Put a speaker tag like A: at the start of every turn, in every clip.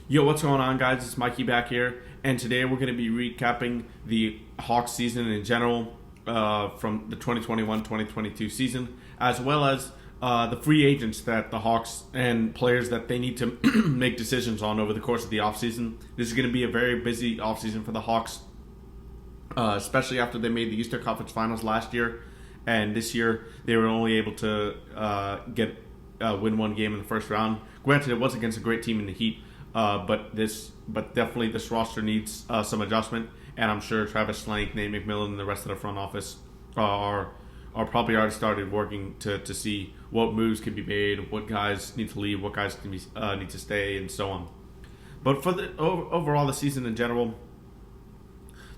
A: Yo, what's going on, guys? It's Mikey back here, and today we're going to be recapping the Hawks season in general from the 2021-2022 season, as well as the free agents that the Hawks and players that they need to make decisions on over the course of the offseason. This is going to be a very busy offseason for the Hawks, especially after they made the Eastern Conference Finals last year, and this year they were only able to win one game in the first round. Granted, it was against a great team in the Heat. But definitely this roster needs some adjustment, and I'm sure Travis Schlenk, Nate McMillan, and the rest of the front office are probably already started working to see what moves can be made, what guys need to leave, what guys need to stay, and so on. But for the overall the season in general,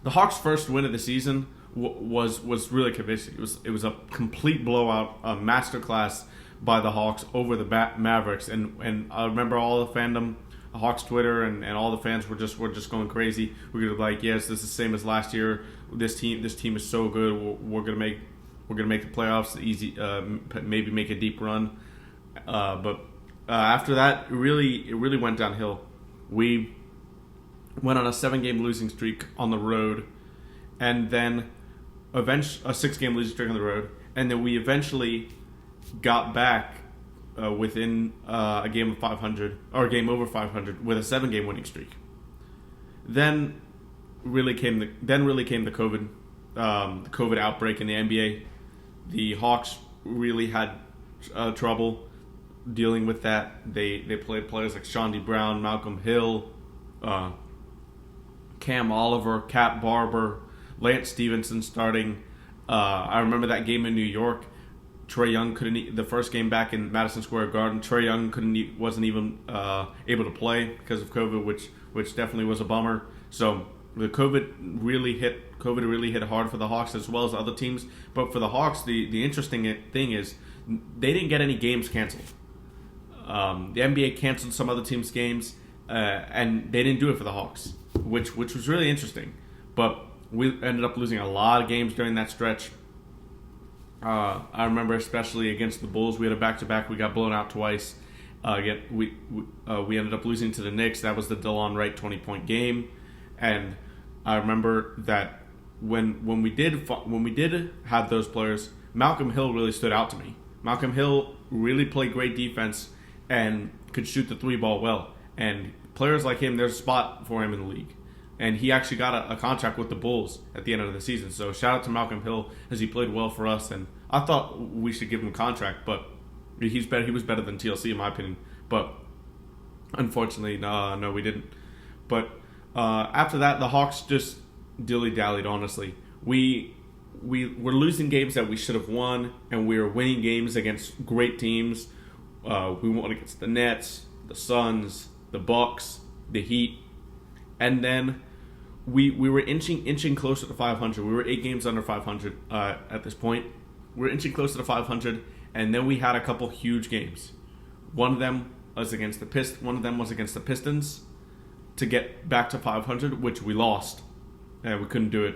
A: the Hawks' first win of the season was really convincing. It was a complete blowout, a masterclass by the Hawks over the Mavericks, and I remember all the fandom. Hawks Twitter and all the fans were just going crazy. We're gonna be like, yes, this is the same as last year. This team is so good. We're gonna make the playoffs easy. Maybe make a deep run. But after that, it really went downhill. We went on a 7-game losing streak on the road, and then a 6-game losing streak on the road, and then we eventually got back. Within a game of 500 or a game over 500 with a 7-game winning streak. Then really came the COVID outbreak in the NBA. The Hawks really had trouble dealing with that. They played players like Shawnee Brown, Malcolm Hill, Cam Oliver, Cat Barber, Lance Stevenson starting. I remember that game in New York. Trae Young couldn't. The first game back in Madison Square Garden, Trae Young wasn't even able to play because of COVID, which definitely was a bummer. So the COVID really hit hard for the Hawks as well as other teams. But for the Hawks, the interesting thing is they didn't get any games canceled. The NBA canceled some other teams' games, and they didn't do it for the Hawks, which was really interesting. But we ended up losing a lot of games during that stretch. I remember especially against the Bulls, we had a back-to-back. We got blown out twice. We ended up losing to the Knicks. That was the DeLon Wright 20-point game, and I remember that when we did have those players, Malcolm Hill really stood out to me. Malcolm Hill really played great defense and could shoot the 3-ball well. And players like him, there's a spot for him in the league. And he actually got a contract with the Bulls at the end of the season. So shout out to Malcolm Hill as he played well for us. And I thought we should give him a contract, but he's better. He was better than TLC in my opinion. But unfortunately, no, we didn't. But after that, the Hawks just dilly-dallied. Honestly, we were losing games that we should have won, and we were winning games against great teams. We won against the Nets, the Suns, the Bucks, the Heat, and then we were inching closer to 500. We were 8 games under 500 at this point. We were inching closer to 500, and then we had a couple huge games. One of them was against the Pistons to get back to 500, which we lost. We couldn't do it.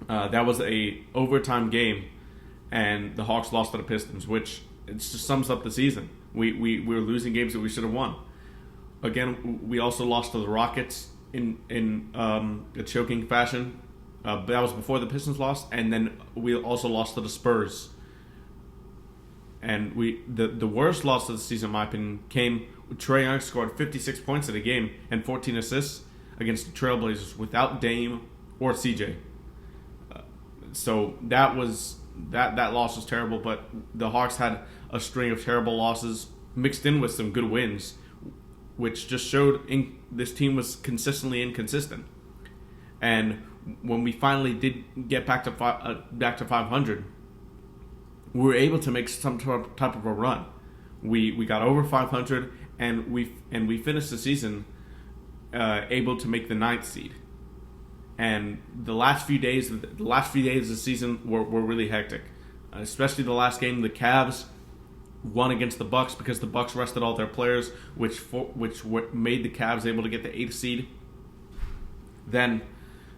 A: That was a overtime game, and the Hawks lost to the Pistons, which it just sums up the season. We were losing games that we should have won. Again, we also lost to the Rockets in a choking fashion. That was before the Pistons lost, and then we also lost to the Spurs. And the worst loss of the season, in my opinion, came when Trae Young scored 56 points in a game and 14 assists against the Trailblazers without Dame or CJ. So that loss was terrible, but the Hawks had a string of terrible losses mixed in with some good wins, which just showed this team was consistently inconsistent. And when we finally did get back to 500, we were able to make some type of a run. We got over 500, and we finished the season able to make the 9th seed. And the last few days of the season were really hectic, especially the last game. The Cavs won against the Bucks because the Bucks rested all their players, which made the Cavs able to get the 8th seed. Then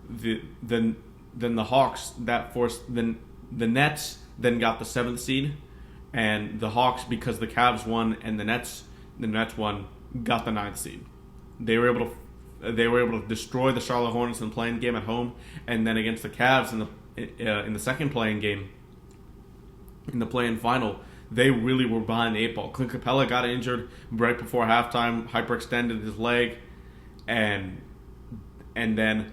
A: the Hawks the Nets then got the 7th seed, and the Hawks, because the Cavs won and the Nets won, got the 9th seed. they were able to destroy the Charlotte Hornets in the play-in game at home, and then against the Cavs in the second play-in game, in the play-in final, they really were behind the eight ball. Clint Capella got injured right before halftime, hyperextended his leg, and then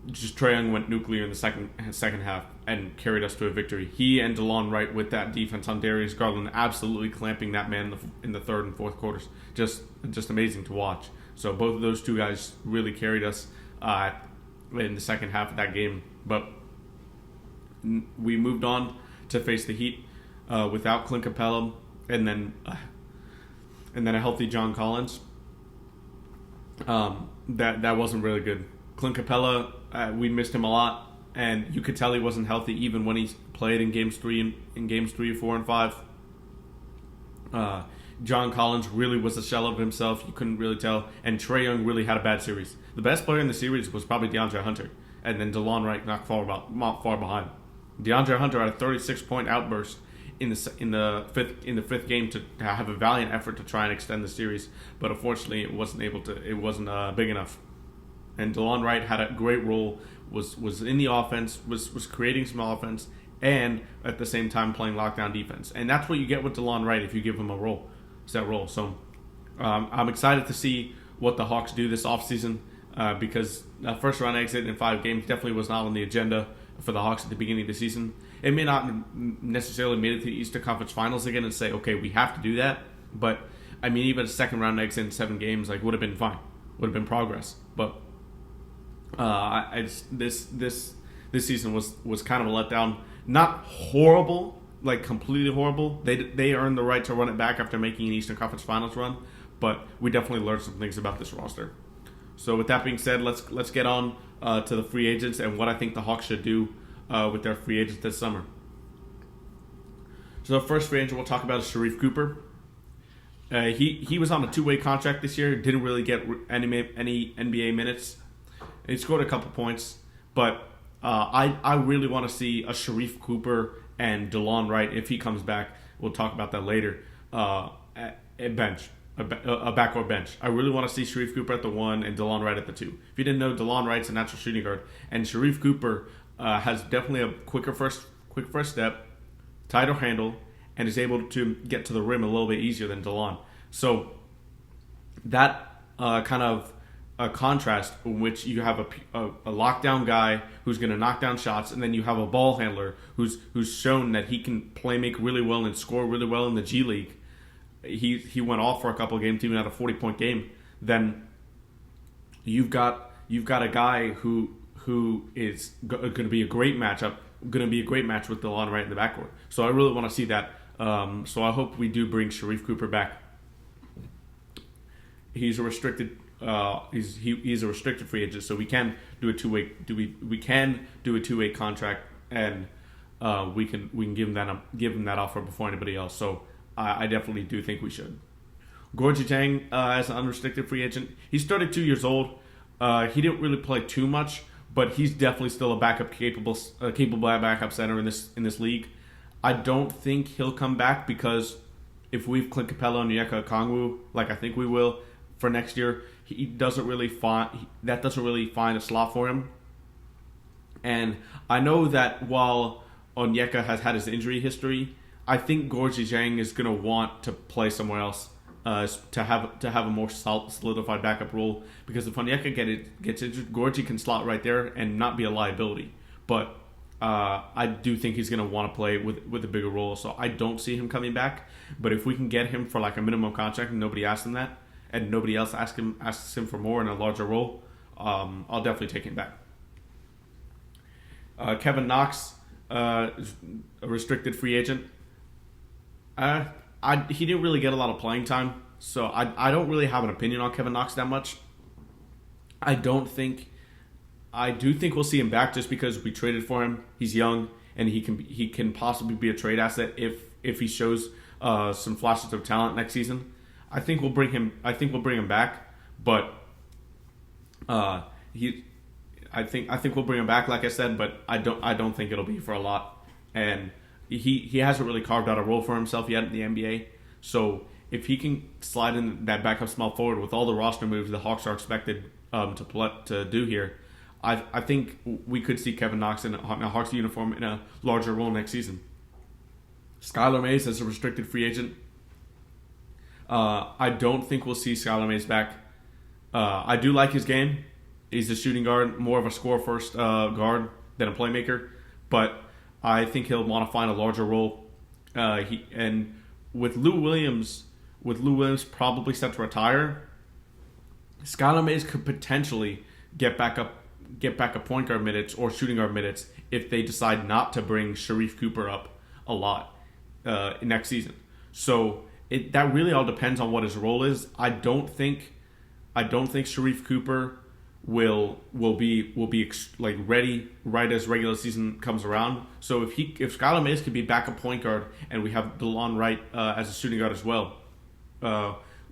A: just Trae Young went nuclear in the second half and carried us to a victory. He and DeLon Wright with that defense on Darius Garland absolutely clamping that man in the third and fourth quarters. Just amazing to watch. So both of those two guys really carried us in the second half of that game. But we moved on to face the Heat without Clint Capella and then a healthy John Collins. That wasn't really good. Clint Capella, we missed him a lot, and you could tell he wasn't healthy even when he played in games 3, 4, and 5. John Collins really was a shell of himself. You couldn't really tell, and Trae Young really had a bad series. The best player in the series was probably DeAndre Hunter, and then DeLon Wright not far behind. DeAndre Hunter had a 36-point outburst in the fifth game to have a valiant effort to try and extend the series, but unfortunately it wasn't big enough. And DeLon Wright had a great role, was in the offense, was creating some offense, and at the same time playing lockdown defense. And that's what you get with DeLon Wright if you give him a set role. So I'm excited to see what the Hawks do this offseason because that first round exit in 5 games definitely was not on the agenda for the Hawks at the beginning of the season. It may not necessarily made it to the Eastern Conference Finals again and say, okay, we have to do that. But, I mean, even a second round exit in 7 games would have been fine. Would have been progress. But this season was kind of a letdown. Not horrible, completely horrible. They earned the right to run it back after making an Eastern Conference Finals run, but we definitely learned some things about this roster. So with that being said, let's get on to the free agents and what I think the Hawks should do with their free agents this summer. So the first free agent we'll talk about is Sharif Cooper. He was on a 2-way contract this year. Didn't really get any NBA minutes. He scored a couple points, but I really want to see a Sharif Cooper and DeLon Wright, if he comes back, we'll talk about that later, a backcourt bench. I really want to see Sharif Cooper at the 1 and DeLon Wright at the 2. If you didn't know, DeLon Wright's a natural shooting guard, and Sharif Cooper has definitely a quick first step, tighter handle, and is able to get to the rim a little bit easier than DeLon. So that kind of a contrast in which you have a lockdown guy who's going to knock down shots, and then you have a ball handler who's shown that he can play make really well and score really well in the G League. He went off for a couple of games, even had a 40-point game. Then you've got a guy who is going to be a great matchup, going to be a great match with DeLon Wright in the backcourt. So I really want to see that. So I hope we do bring Sharif Cooper back. He's a restricted. He's a restricted free agent, so we can do a 2-way. We can do a 2-way contract, and we can give him that offer before anybody else. So I definitely do think we should. Gorgie Jang as an unrestricted free agent. He's 32 years old. He didn't really play too much, but he's definitely still a capable backup center in this league. I don't think he'll come back because if we have Clint Capella and Onyeka Okongwu, like I think we will for next year, he doesn't really find a slot for him. And I know that while Onyeka has had his injury history, I think Gorgie Jang is going to want to play somewhere else to have a more solidified backup role. Because if Onyeka gets injured, Gorgie can slot right there and not be a liability. But I do think he's going to want to play with a bigger role. So I don't see him coming back. But if we can get him for a minimum contract and nobody asks him that, and nobody else asks him for more in a larger role, I'll definitely take him back. Kevin Knox, a restricted free agent. He didn't really get a lot of playing time, so I don't really have an opinion on Kevin Knox that much. I do think we'll see him back just because we traded for him. He's young, and he can possibly be a trade asset if he shows some flashes of talent next season. I think we'll bring him back, but I think we'll bring him back, like I said, but I don't think it'll be for a lot. And he hasn't really carved out a role for himself yet in the NBA. So if he can slide in that backup small forward with all the roster moves the Hawks are expected to do here, I think we could see Kevin Knox in a Hawks uniform in a larger role next season. Skylar Mays as a restricted free agent. I don't think we'll see Skylar Mays back. I do like his game. He's a shooting guard, more of a score-first guard than a playmaker. But I think he'll want to find a larger role. And with Lou Williams probably set to retire, Skylar Mays could potentially get back up point guard minutes or shooting guard minutes if they decide not to bring Sharif Cooper up a lot next season. So that really all depends on what his role is. I don't think Sharif Cooper will be like ready right as regular season comes around. So if Skylar Mays could be backup point guard and we have DeLon Wright as a shooting guard as well,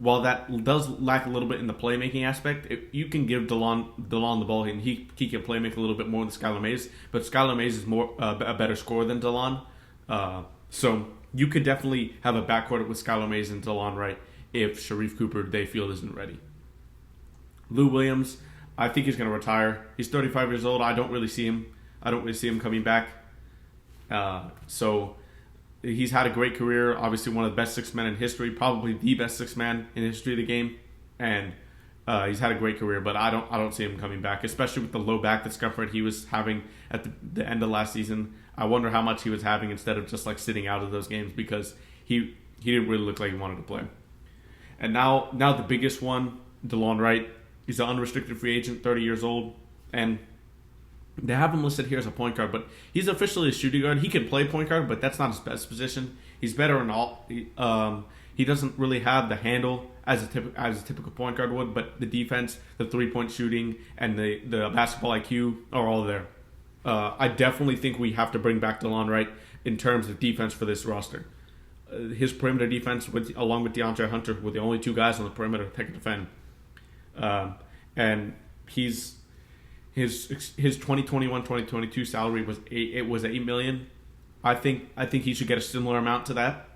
A: while that does lack a little bit in the playmaking aspect, you can give DeLon the ball and he can play make a little bit more than Skylar Mays. But Skylar Mays is more a better scorer than DeLon, so you could definitely have a backcourt with Skylar Mays and DeLon Wright if Sharif Cooper they feel isn't ready. Lou Williams, I think he's going to retire. He's 35 years old. I don't really see him coming back. So he's had a great career. Obviously, one of the best six men in history, probably the best six man in the history of the game, and he's had a great career. But I don't see him coming back, especially with the low back discomfort he was having at the end of last season. I wonder how much he was having instead of just like sitting out of those games because he didn't really look like he wanted to play. And now the biggest one, DeLon Wright. He's an unrestricted free agent, 30 years old, and they have him listed here as a point guard, but he's officially a shooting guard. He can play point guard, but that's not his best position. He's better in all. He doesn't really have the handle as a typical point guard would, but the defense, the 3-point shooting, and the basketball IQ are all there. I definitely think we have to bring back DeLon Wright in terms of defense for this roster. His perimeter defense, along with DeAndre Hunter, were the only two guys on the perimeter that can defend. And his 2021-2022 salary was $8 million. I think he should get a similar amount to that.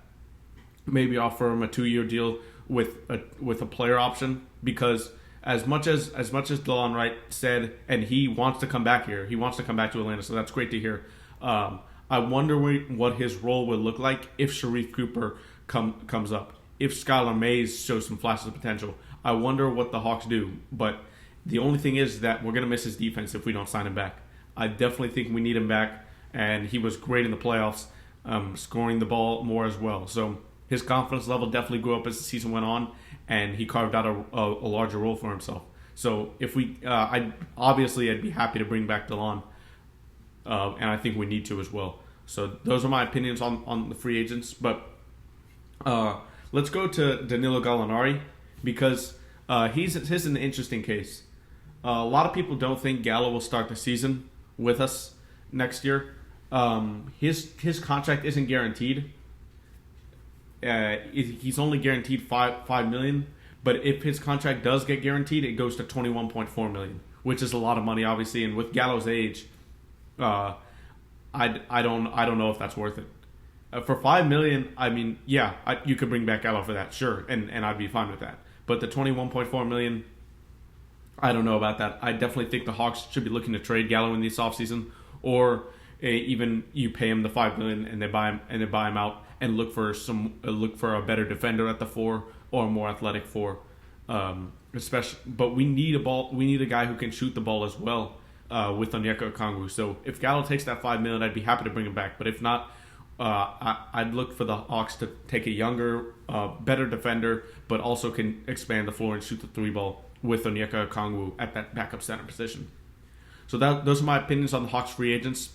A: Maybe offer him a 2-year deal with a player option, because as much as DeLon Wright said, and he wants to come back here, he wants to come back to Atlanta, so that's great to hear. I wonder what his role would look like if Sharif Cooper comes up, if Skylar Mays shows some flashes of potential. I wonder what the Hawks do, but the only thing is that we're going to miss his defense if we don't sign him back. I definitely think we need him back, and he was great in the playoffs, scoring the ball more as well. So his confidence level definitely grew up as the season went on, and he carved out a larger role for himself. So if I'd be happy to bring back DeLon, and I think we need to as well. So those are my opinions on the free agents, but let's go to Danilo Gallinari. Because he's an interesting case. A lot of people don't think Gallo will start the season with us next year. His contract isn't guaranteed. He's only guaranteed $5 million. But if his contract does get guaranteed, it goes to $21.4 million, which is a lot of money, obviously. And with Gallo's age, I don't know if that's worth it. For $5 million, I mean, yeah, you could bring back Gallo for that, sure, and I'd be fine with that. But the $21.4 million, I don't know about that. I definitely think the Hawks should be looking to trade Gallo in this offseason, or even you pay him the $5 million and they buy him out and look for a better defender at the 4 or a more athletic 4. But we need a guy who can shoot the ball as well with Onyeka Okongwu. So if Gallo takes that $5 million, I'd be happy to bring him back. But if not, I'd look for the Hawks to take a younger, better defender, but also can expand the floor and shoot the 3 ball with Onyeka Okongwu at that backup center position. So those are my opinions on the Hawks free agents.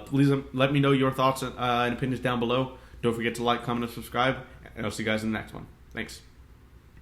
A: Please let me know your thoughts and opinions down below. Don't forget to like, comment, and subscribe. And I'll see you guys in the next one. Thanks.